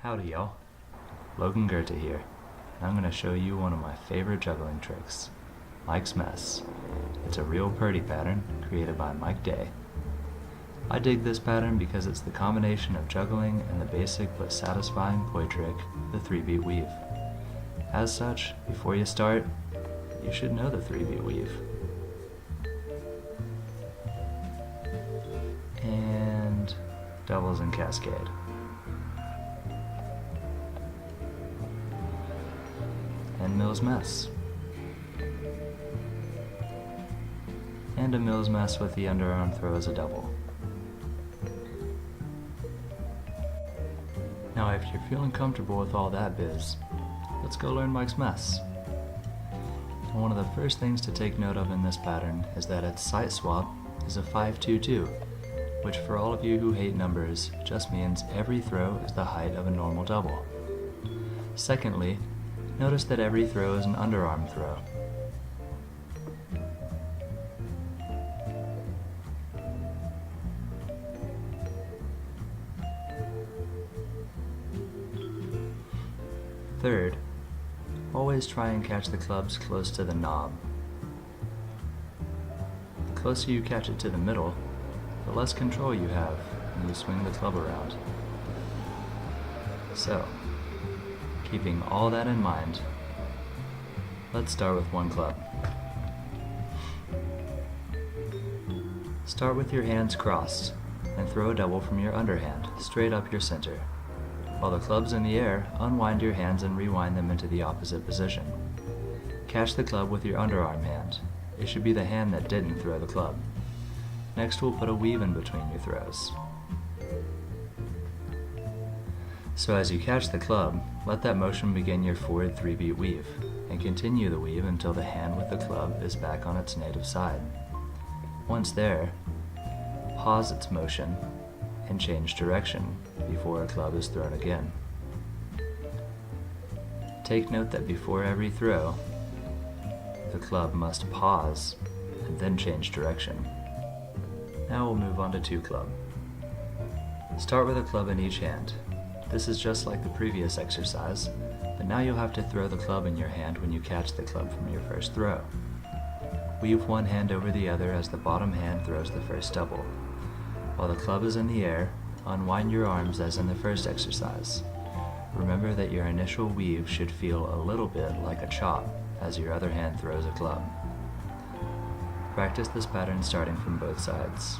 Howdy y'all, Logan Goethe here, and I'm going to show you one of my favorite juggling tricks, Mike's Mess. It's a real Purdy pattern created by Mike Day. I dig this pattern because it's the combination of juggling and the basic but satisfying poi trick, the 3-beat weave. As such, before you start, you should know the 3-beat weave. And doubles and cascade. And Mills Mess. And a Mills Mess with the underarm throw as a double. Now if you're feeling comfortable with all that biz, let's go learn Mike's Mess. And one of the first things to take note of in this pattern is that its sight swap is a 5-2-2, which for all of you who hate numbers just means every throw is the height of a normal double. Secondly, notice that every throw is an underarm throw. Third, always try and catch the clubs close to the knob. The closer you catch it to the middle, the less control you have when you swing the club around. So, keeping all that in mind, let's start with one club. Start with your hands crossed and throw a double from your underhand straight up your center. While the club's in the air, unwind your hands and rewind them into the opposite position. Catch the club with your underarm hand. It should be the hand that didn't throw the club. Next we'll put a weave in between your throws. So as you catch the club, let that motion begin your forward 3-beat weave, and continue the weave until the hand with the club is back on its native side. Once there, pause its motion and change direction before a club is thrown again. Take note that before every throw, the club must pause and then change direction. Now we'll move on to 2-club. Start with a club in each hand. This is just like the previous exercise, but now you'll have to throw the club in your hand when you catch the club from your first throw. Weave one hand over the other as the bottom hand throws the first double. While the club is in the air, unwind your arms as in the first exercise. Remember that your initial weave should feel a little bit like a chop as your other hand throws a club. Practice this pattern starting from both sides.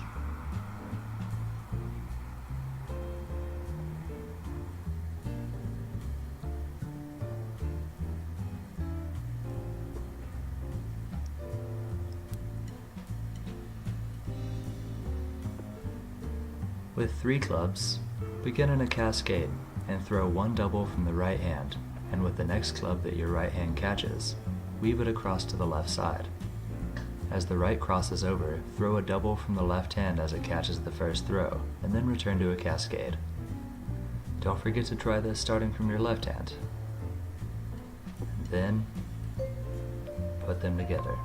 With 3 clubs, begin in a cascade and throw one double from the right hand, and with the next club that your right hand catches, weave it across to the left side. As the right crosses over, throw a double from the left hand as it catches the first throw, and then return to a cascade. Don't forget to try this starting from your left hand. Then, put them together.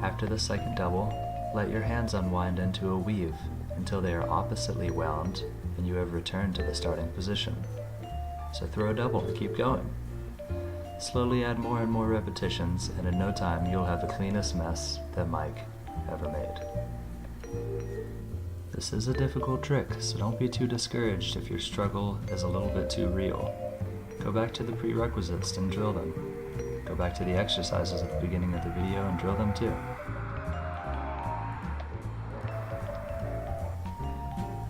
After the second double, let your hands unwind into a weave until they are oppositely wound and you have returned to the starting position. So throw a double and keep going. Slowly add more and more repetitions, and in no time you'll have the cleanest mess that Mike ever made. This is a difficult trick, so don't be too discouraged if your struggle is a little bit too real. Go back to the prerequisites and drill them. Go back to the exercises at the beginning of the video and drill them too.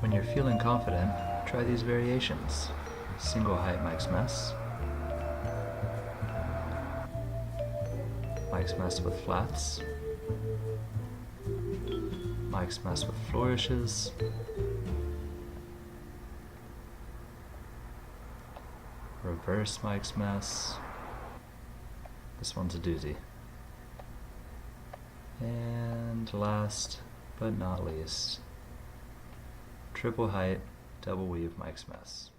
When you're feeling confident, try these variations. Single height Mike's Mess, Mike's Mess with flats, Mike's Mess with flourishes, reverse Mike's Mess, this one's a doozy, and last but not least, triple height, double weave Mike's Mess.